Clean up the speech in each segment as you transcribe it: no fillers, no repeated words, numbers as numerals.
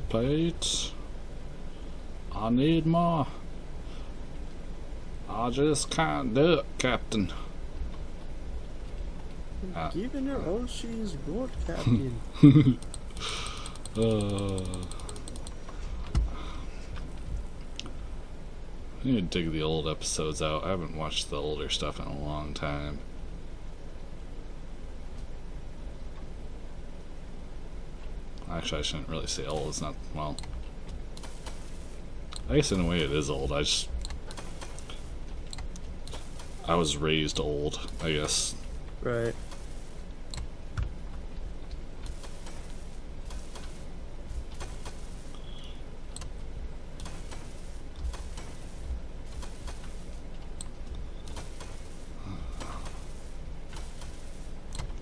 plate. I need more. I just can't do it, Captain. Given her all she's got, Captain. I need to dig the old episodes out. I haven't watched the older stuff in a long time. Actually, I shouldn't really say old. It's not, well, I guess in a way it is old. I was raised old, I guess. Right.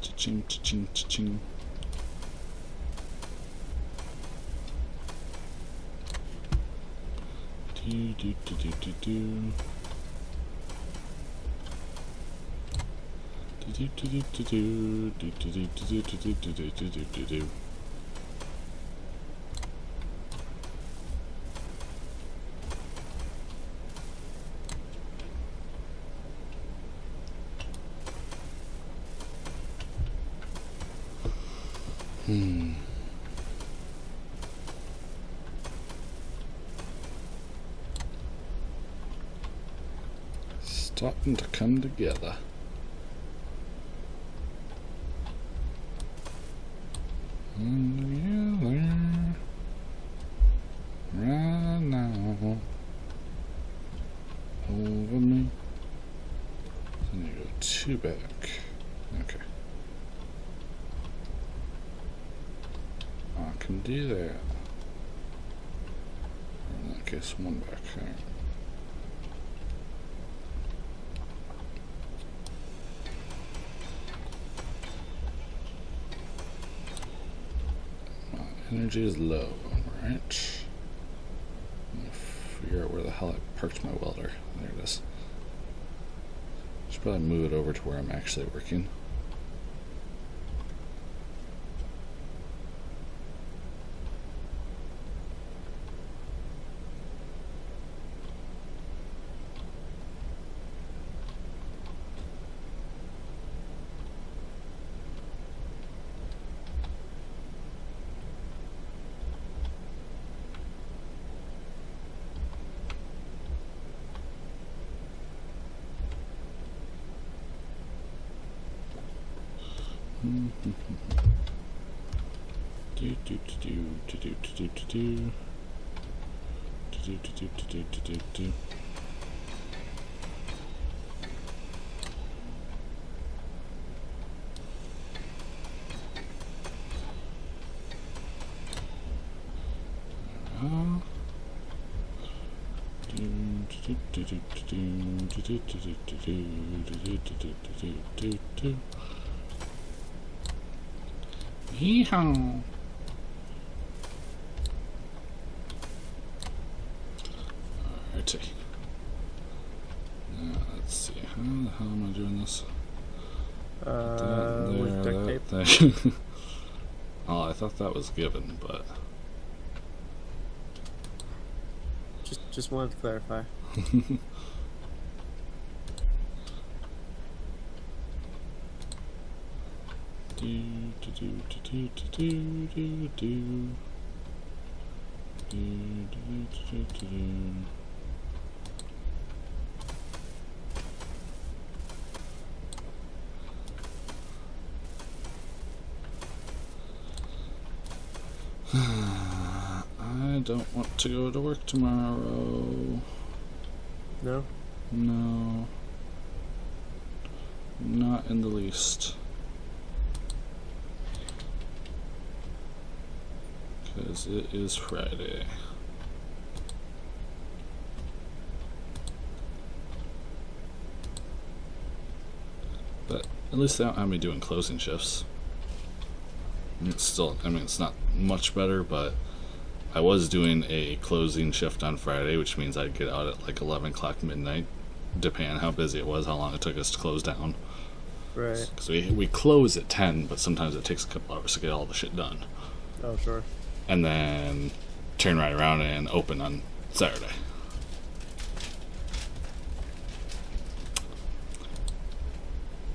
Cha-ching, cha-ching, cha-ching. Do do do do do do. Do do do do do do do do do do do do do do do do. Starting to come together. Together right now over me. Then you go 2 back. Okay. I can do that. Or in that case, 1 back. All right. Energy is low, right? I'm gonna figure out where the hell I parked my welder. There it is. Should probably move it over to where I'm actually working. Do do do do do do do do do do do do do do do. Yeehaw! Alrighty. Now let's see. How the hell am I doing this? With duct tape. That. Oh, I thought that was given, but Just wanted to clarify. do do do do do do do do do do do do do. I don't want to go to work tomorrow. No? No. Not in the least. Because it is Friday. But at least they don't have me doing closing shifts. It's still, I mean, it's not much better, but I was doing a closing shift on Friday, which means I'd get out at like 11 o'clock midnight, depending on how busy it was, how long it took us to close down. Right. Because we close at 10, but sometimes it takes a couple hours to get all the shit done. Oh, sure. And then turn right around and open on Saturday.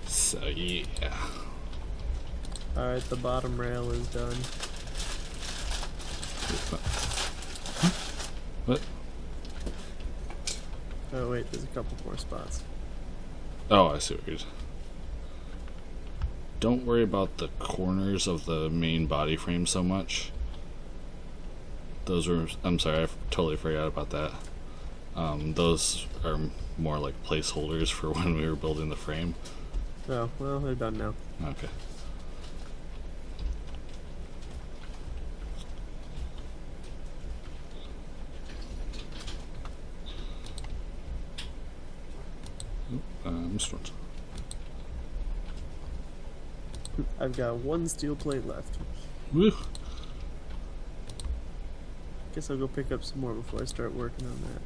So yeah. Alright, the bottom rail is done. What? Oh wait, there's a couple more spots. Oh, I see what you're doing. Don't worry about the corners of the main body frame so much. Those were, I'm sorry, I totally forgot about that. Those are more like placeholders for when we were building the frame. Oh, well, they're done now. Okay. Missed one. I've got one steel plate left. Woo! Guess I'll go pick up some more before I start working on that.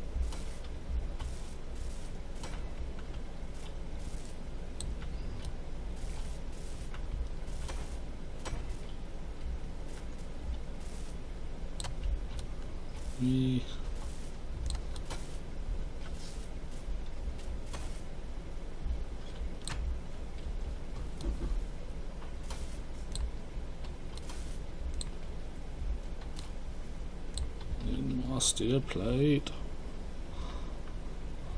We. Need more steel plate.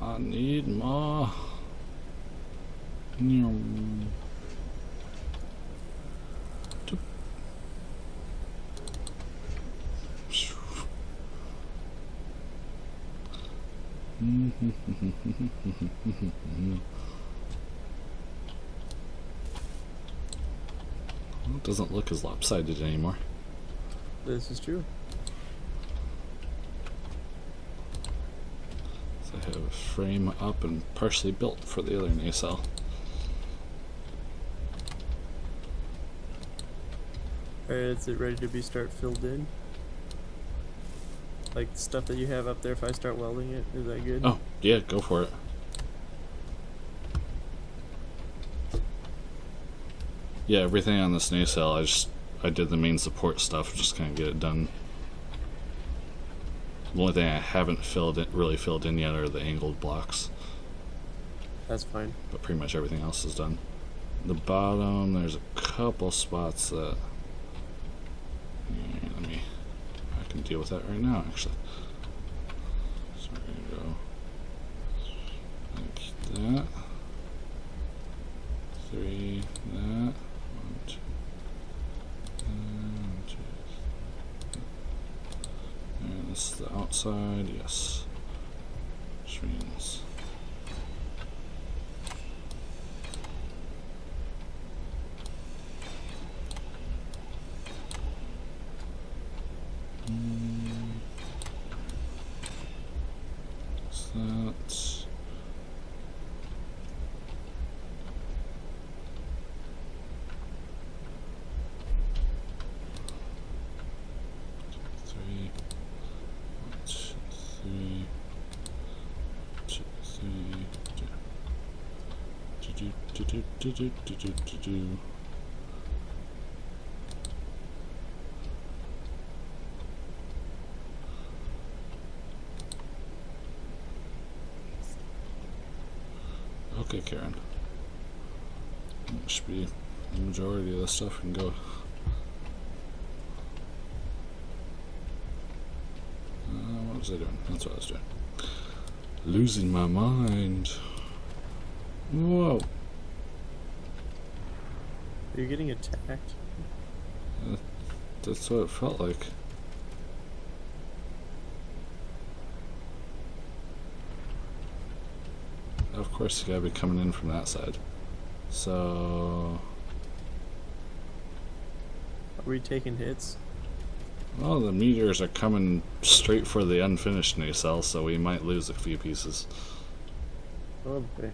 I need more. Well, it doesn't look as lopsided anymore. This is true. So I have a frame up and partially built for the other nacelle. Alright, is it ready to be filled in? Like the stuff that you have up there, if I start welding it, is that good? Oh, yeah, go for it. Yeah, everything on this nacelle, I did the main support stuff, just kind of get it done. The only thing I haven't really filled in yet are the angled blocks, That's fine. but pretty much everything else is done. The bottom, there's a couple spots that, yeah, I can deal with that right now, actually. So we're gonna go like that. 3, that. 1, 2. 1, 2. And this is the outside, yes. Which means so that's 3, 1, 2, 3, 2, 3, Okay, Karen. That should be the majority of the stuff can go. What was I doing? That's what I was doing. Losing my mind. Whoa. Are you getting attacked? That's what it felt like. Of course, you gotta be coming in from that side. So, Are we taking hits? well, the meteors are coming straight for the unfinished nacelle, so we might lose a few pieces. Oh boy.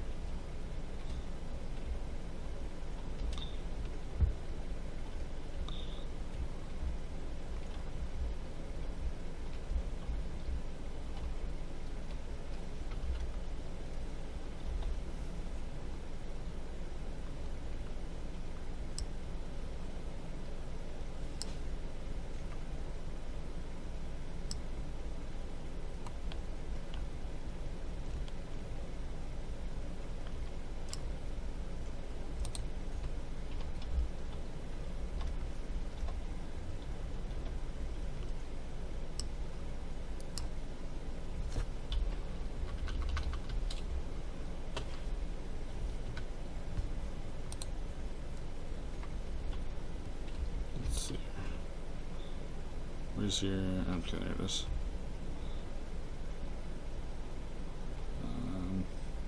use your... Okay, there it is.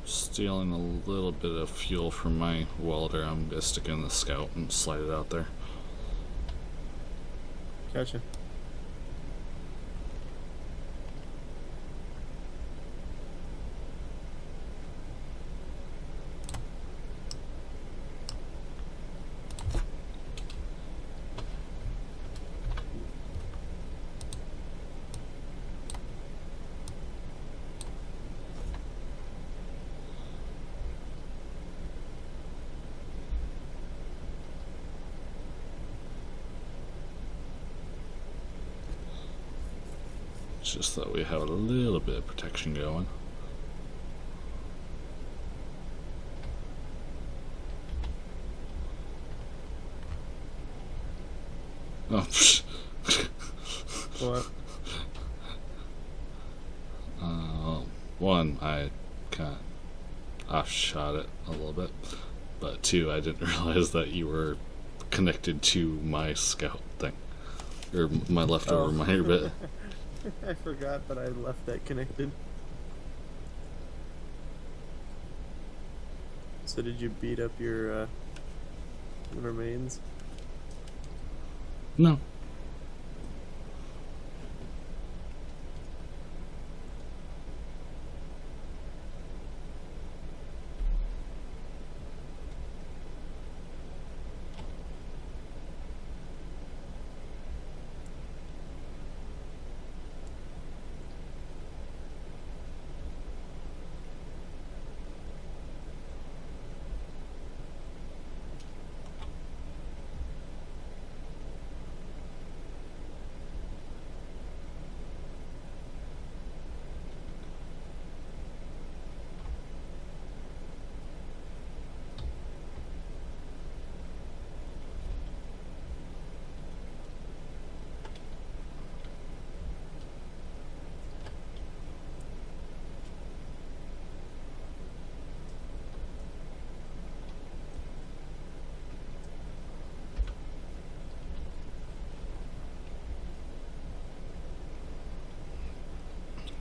Stealing a little bit of fuel from my welder. I'm gonna stick it in the Scout and slide it out there. Gotcha. Just thought we had a little bit of protection going. Oh, What? One, I kind of offshot it a little bit, but two, I didn't realize that you were connected to my Scout thing, or my leftover miner bit. I forgot that I left that connected. So did you beat up your remains? No.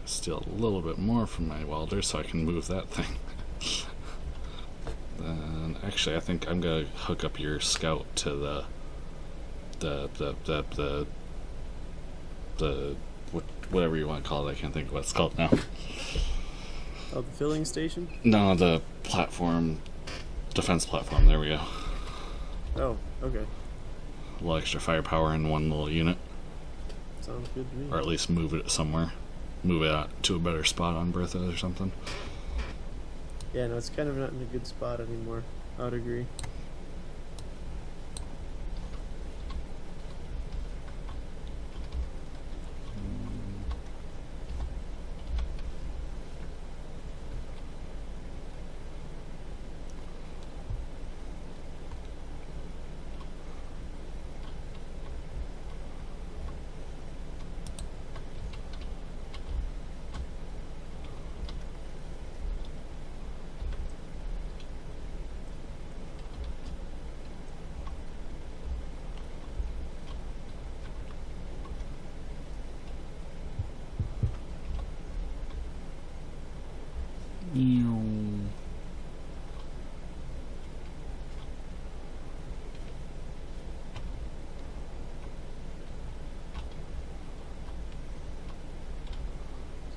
Steal a little bit more from my welder so I can move that thing. Then actually I think I'm gonna hook up your Scout to the whatever you want to call it. I can't think of what it's called now. Oh, the filling station? No, the platform, defense platform. There we go. Oh, okay. A little extra firepower in one little unit, Sounds good to me. or at least move it somewhere. Move it out to a better spot on Bertha or something. Yeah, no, it's kind of not in a good spot anymore. I would agree.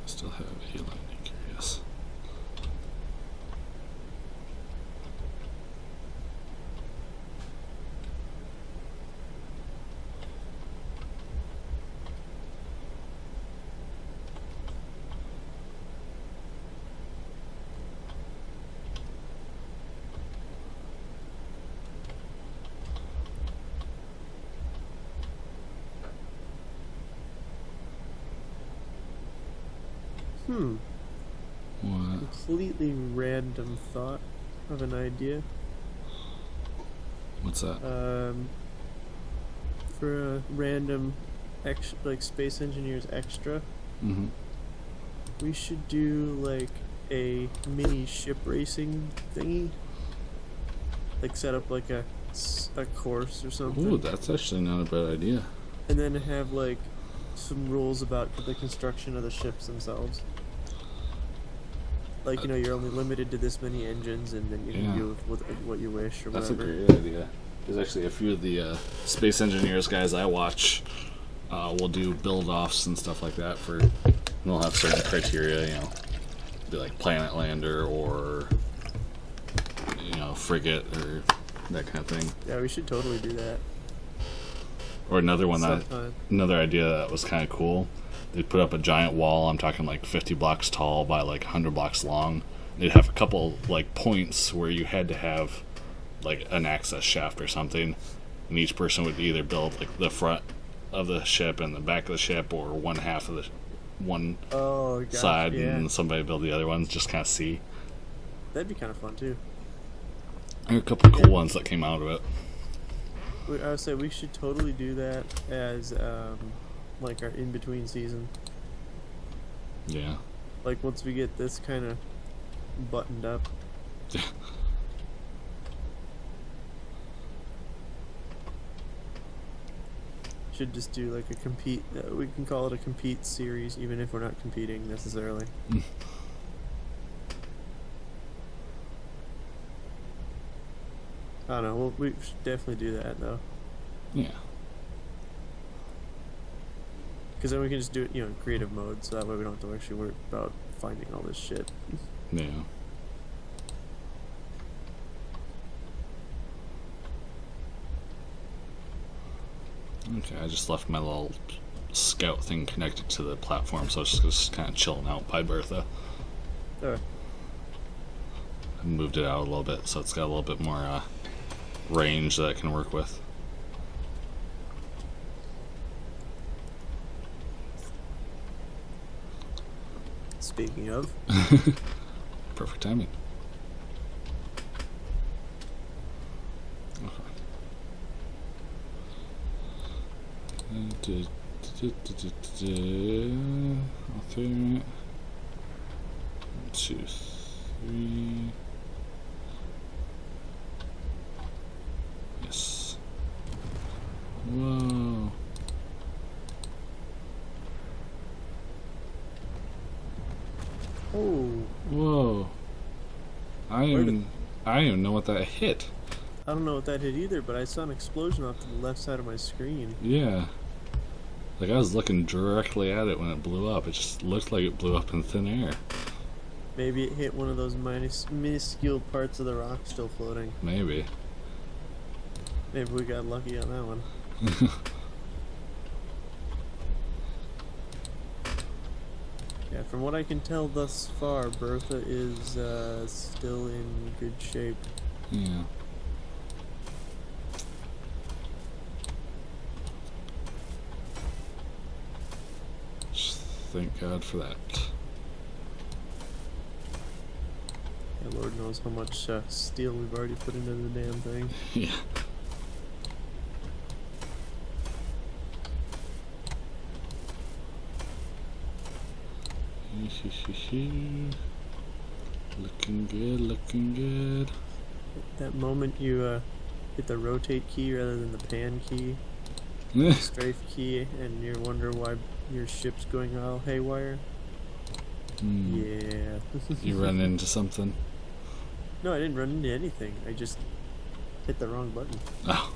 Still have a landing gear, yes. What? Completely random thought of an idea. What's that? For a random like Space Engineers extra, Mm-hmm. we should do like a mini ship racing thingy. Like set up like a course or something. Ooh, that's actually not a bad idea. And then have like some rules about the construction of the ships themselves. Like, you know, you're only limited to this many engines, and then you can Yeah. do with what you wish or That's a whatever. great idea. There's actually a few of the space engineers guys I watch will do build offs and stuff like that for. And they'll have certain criteria, you know, be like planet lander or frigate or that kind of thing. Yeah, we should totally do that. Or another one sometime. another idea that was kind of cool. They'd put up a giant wall. I'm talking like 50 blocks tall by like 100 blocks long. They'd have a couple like points where you had to have like an access shaft or something, and each person would either build like the front of the ship and the back of the ship, or one half of the one Oh, gosh, side, yeah. and somebody build the other ones. Just kind of see. That'd be kind of fun too. There are a couple cool ones that came out of it. I would say we should totally do that as like our in between season. Yeah. Like once we get this kind of buttoned up. Should just do like a compete. We can call it a compete series, even if we're not competing necessarily. I don't know. We should definitely do that though, Yeah. because then we can just do it, you know, in creative mode, so that way we don't have to actually worry about finding all this shit. Yeah. Okay, I just left my little scout thing connected to the platform, so it's just kind of chilling out by Bertha. Alright. I moved it out a little bit, so it's got a little bit more range that it can work with. Speaking of, Perfect timing. Okay. 1, 2, 3. Yes. Whoa. oh, Whoa. I Where did- don't even know what that hit. I don't know what that hit either, but I saw an explosion off to the left side of my screen. Yeah. Like I was looking directly at it when it blew up. It just looked like it blew up in thin air. Maybe it hit one of those minuscule parts of the rock still floating. Maybe. Maybe we got lucky on that one. Yeah, from what I can tell thus far, Bertha is still in good shape. Yeah. Just thank God for that. Yeah, Lord knows how much steel we've already put into the damn thing. Yeah. Looking good, looking good. That moment you hit the rotate key rather than the pan key, strafe key, and you wonder why your ship's going all haywire. Yeah. You run into something? No, I didn't run into anything. I just hit the wrong button. Oh.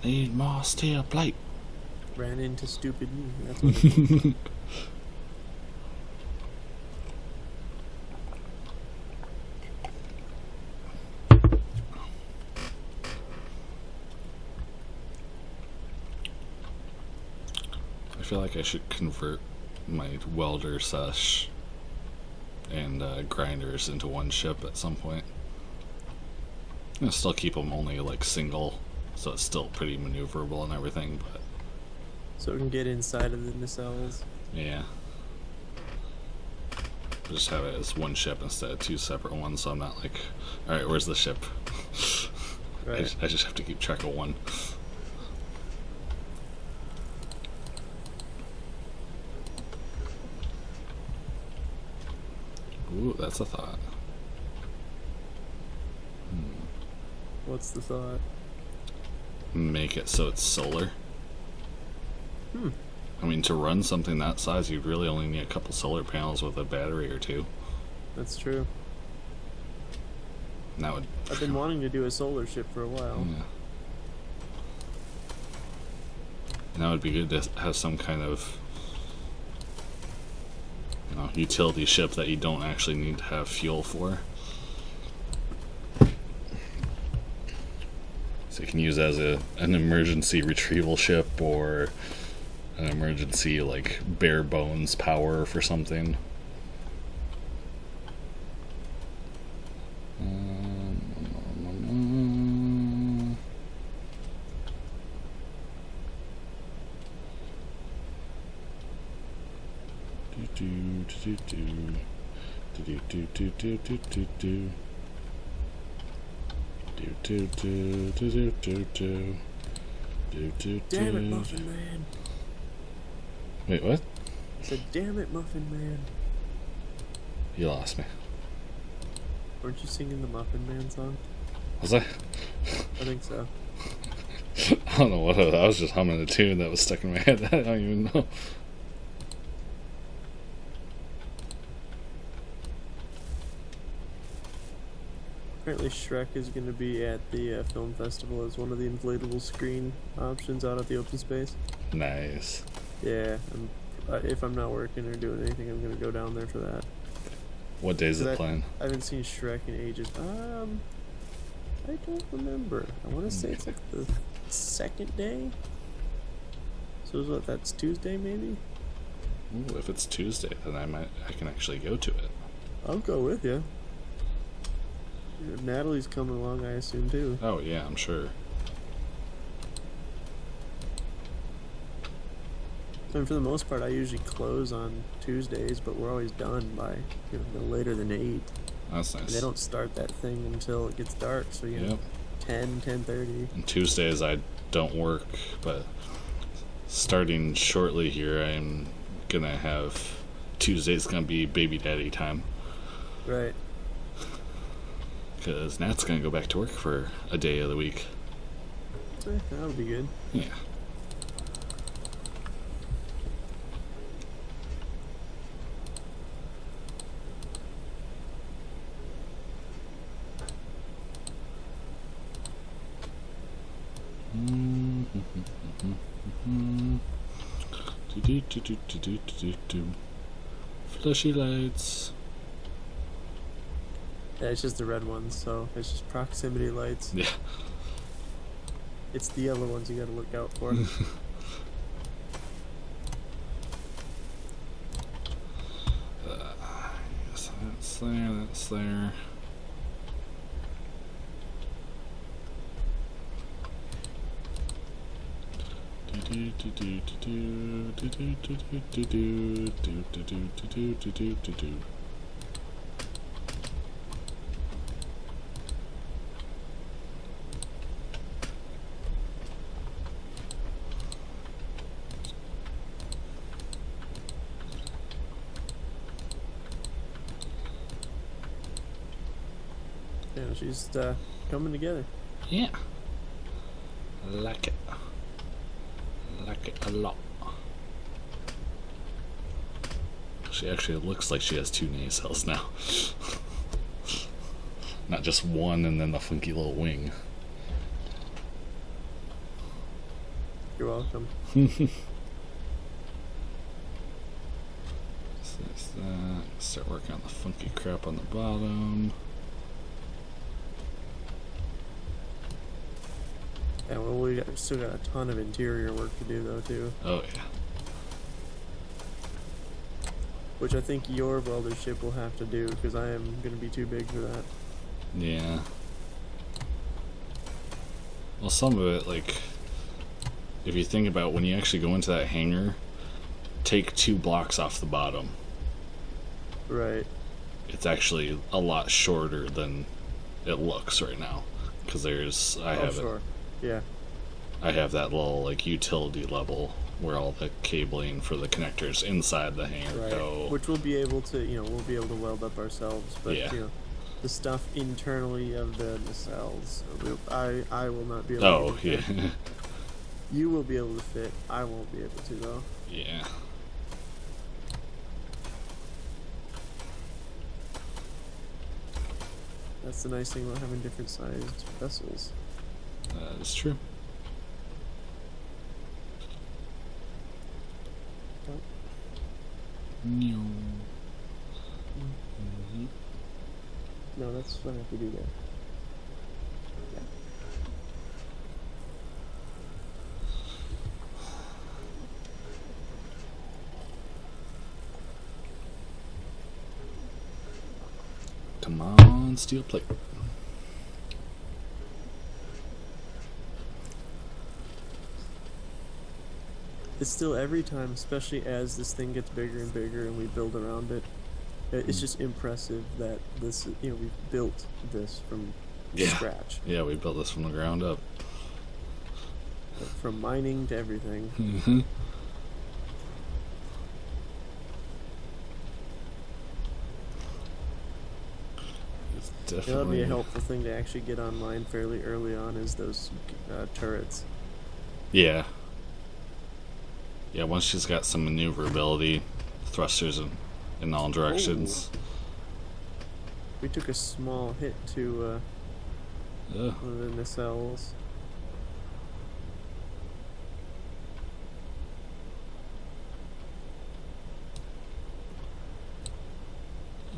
Need more steel plate. Ran into stupid me. That's what it was. I feel like I should convert my welder sesh and grinders into one ship at some point. I'm gonna still keep them only like single, so it's still pretty maneuverable and everything, but So we can get inside of the nacelles. yeah. Just have it as one ship instead of two separate ones, so I'm not like, alright, where's the ship? Right. I just have to keep track of one. Ooh, that's a thought. What's the thought? make it so it's solar. Hmm. I mean, to run something that size, you'd really only need a couple solar panels with a battery or two. That's true. And that would. I've been wanting to do a solar ship for a while. Yeah. And that would be good to have some kind of, utility ship that you don't actually need to have fuel for. So you can use as an emergency retrieval ship or an emergency like bare bones power for something. Damn it, Muffin Man. Wait, what? I said, damn it, Muffin Man. You lost me. Weren't you singing the Muffin Man song? Was I? I think so. I don't know what I was just humming a tune that was stuck in my head. I don't even know. Apparently Shrek is going to be at the film festival as one of the inflatable screen options out at the open space. Nice. Yeah, if I'm not working or doing anything, I'm going to go down there for that. What day is it playing? I haven't seen Shrek in ages. I don't remember. I want to say it's like the second day. So what? That's Tuesday, maybe. Ooh, if it's Tuesday, then I can actually go to it. I'll go with you. Natalie's coming along, I assume too. Oh yeah, I'm sure. And for the most part, I usually close on Tuesdays, but we're always done by no later than 8. That's nice. And they don't start that thing until it gets dark, so 10:30. And Tuesdays I don't work, but starting shortly here, I'm gonna have Tuesday's gonna be baby daddy time. Right. Because Nat's gonna go back to work for a day of the week. That'll be good. Yeah. Fleshy lights. Yeah, it's just the red ones, so it's just proximity lights. Yeah. It's the yellow ones you gotta look out for. So that's there, that's there. Yeah, she's coming together. Yeah. I like it. I like it a lot. She actually looks like she has 2 nacelles now. Not just one and then the funky little wing. You're welcome. So that's that. Start working on the funky crap on the bottom. Yeah, well, we still got a ton of interior work to do, though, too. Oh, yeah. Which I think your welder ship will have to do, because I am going to be too big for that. Yeah. Well, some of it, like, if you think about when you actually go into that hangar, take 2 blocks off the bottom. Right. It's actually a lot shorter than it looks right now. Because I have that little, like, utility level where all the cabling for the connectors inside the hangar go. Which we'll be able to, we'll be able to weld up ourselves. But, Yeah. the stuff internally of the nacelles. I will not be able Oh, to yeah. fit. You will be able to fit. I won't be able to, though. Yeah. That's the nice thing about having different sized vessels. That is true. No, that's what I have to do there. Yeah. Come on, steel plate. It's still every time, especially as this thing gets bigger and bigger and we build around it. It's just impressive that this, we've built this from scratch. Yeah, we built this from the ground up. From mining to everything. Mm-hmm. It's definitely. That'll be a helpful thing to actually get online fairly early on, is those turrets. Yeah. Yeah, once she's got some maneuverability, thrusters in all directions. Ooh. We took a small hit to one of the nacelles.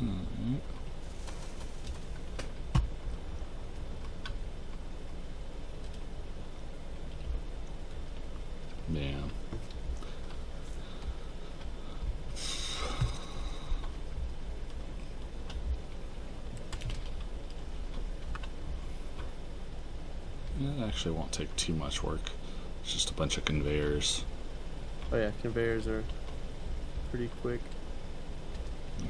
Mm-hmm. Yeah. It actually won't take too much work. It's just a bunch of conveyors. Oh yeah, conveyors are pretty quick. Yeah.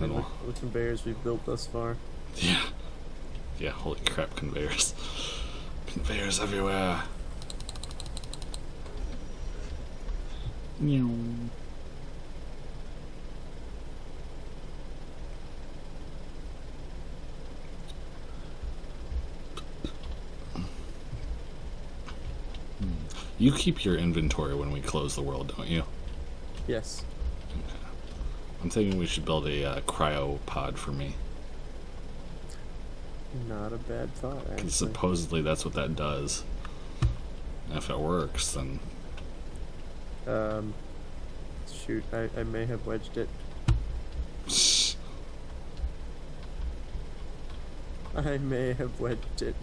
And the conveyors we've built thus far. Yeah. Yeah, holy crap, conveyors. Conveyors everywhere. You keep your inventory when we close the world, don't you? Yes. Okay. I'm thinking we should build a cryo pod for me. Not a bad thought, actually. Because supposedly that's what that does. And if it works, then... Shoot, I may have wedged it. I may have wedged it.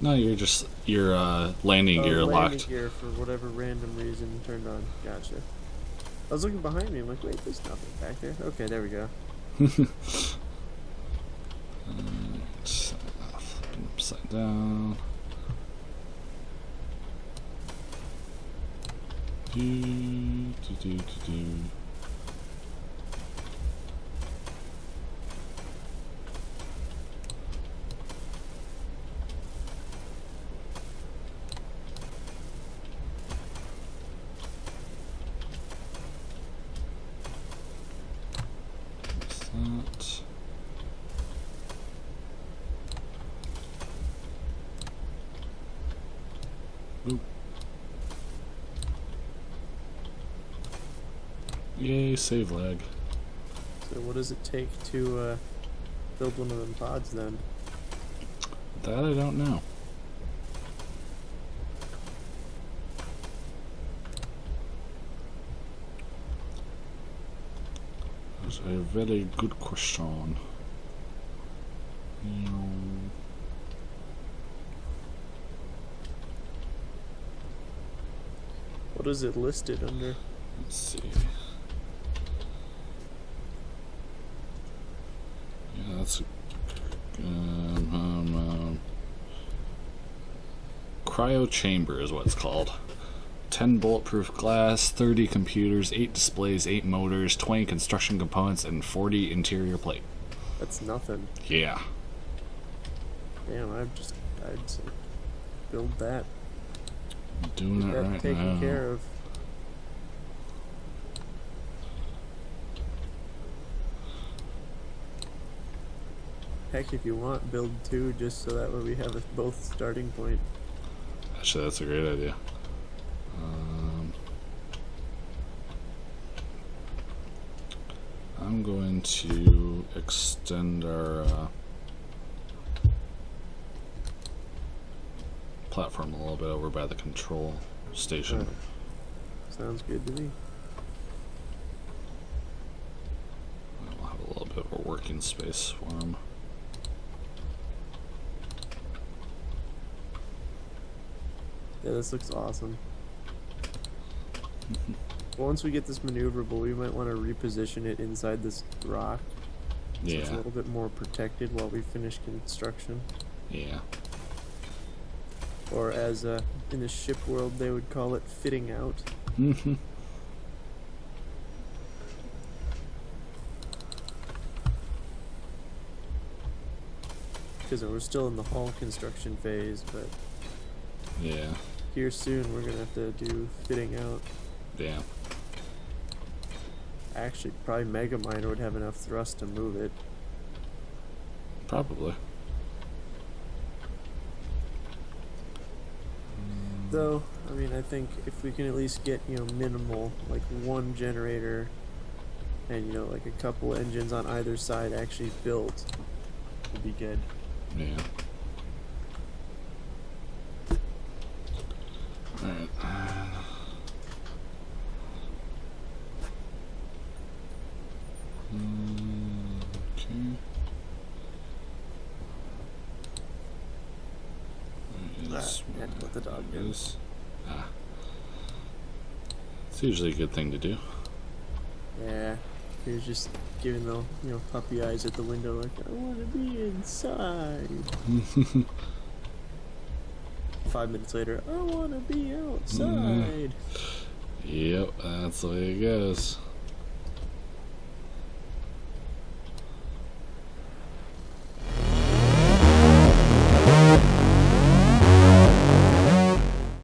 No, your landing gear landing locked. gear for whatever random reason turned on. Gotcha. I was looking behind me. I'm like, wait, there's nothing back there. Okay, there we go. Upside down. Do. That. Oop. Yay, save lag. So what does it take to build one of them pods then? That I don't know. That's a very good question. What is it listed under? Let's see. Yeah, that's cryo chamber is what it's called. 10 bulletproof glass, 30 computers, 8 displays, 8 motors, 20 construction components, and 40 interior plate. That's nothing. Yeah. Damn, I'd say build that. Doing Get it that right taken now. care of. Heck, if you want, build 2 just so that way we have a both starting point. Actually, that's a great idea. I'm going to extend our platform a little bit over by the control station. Sounds good to me. We'll have a little bit of a working space for him. Yeah, this looks awesome. Once we get this maneuverable, we might want to reposition it inside this rock. So it's a Yeah, little bit more protected while we finish construction. yeah. Or as in the ship world they would call it, fitting out. Mhm. Because we're still in the hull construction phase, but Yeah, here soon we're going to have to do fitting out. damn. Actually, probably Megamind would have enough thrust to move it. Probably. Though, I mean, I think if we can at least get, minimal, like 1 generator and, like a couple engines on either side actually built, would be good. Yeah. Alright. Okay. Yeah, let the dog in. Is. It's usually a good thing to do. Yeah, he was just giving the, puppy eyes at the window like, I want to be inside. 5 minutes later, I want to be outside. Yep, that's the way it goes.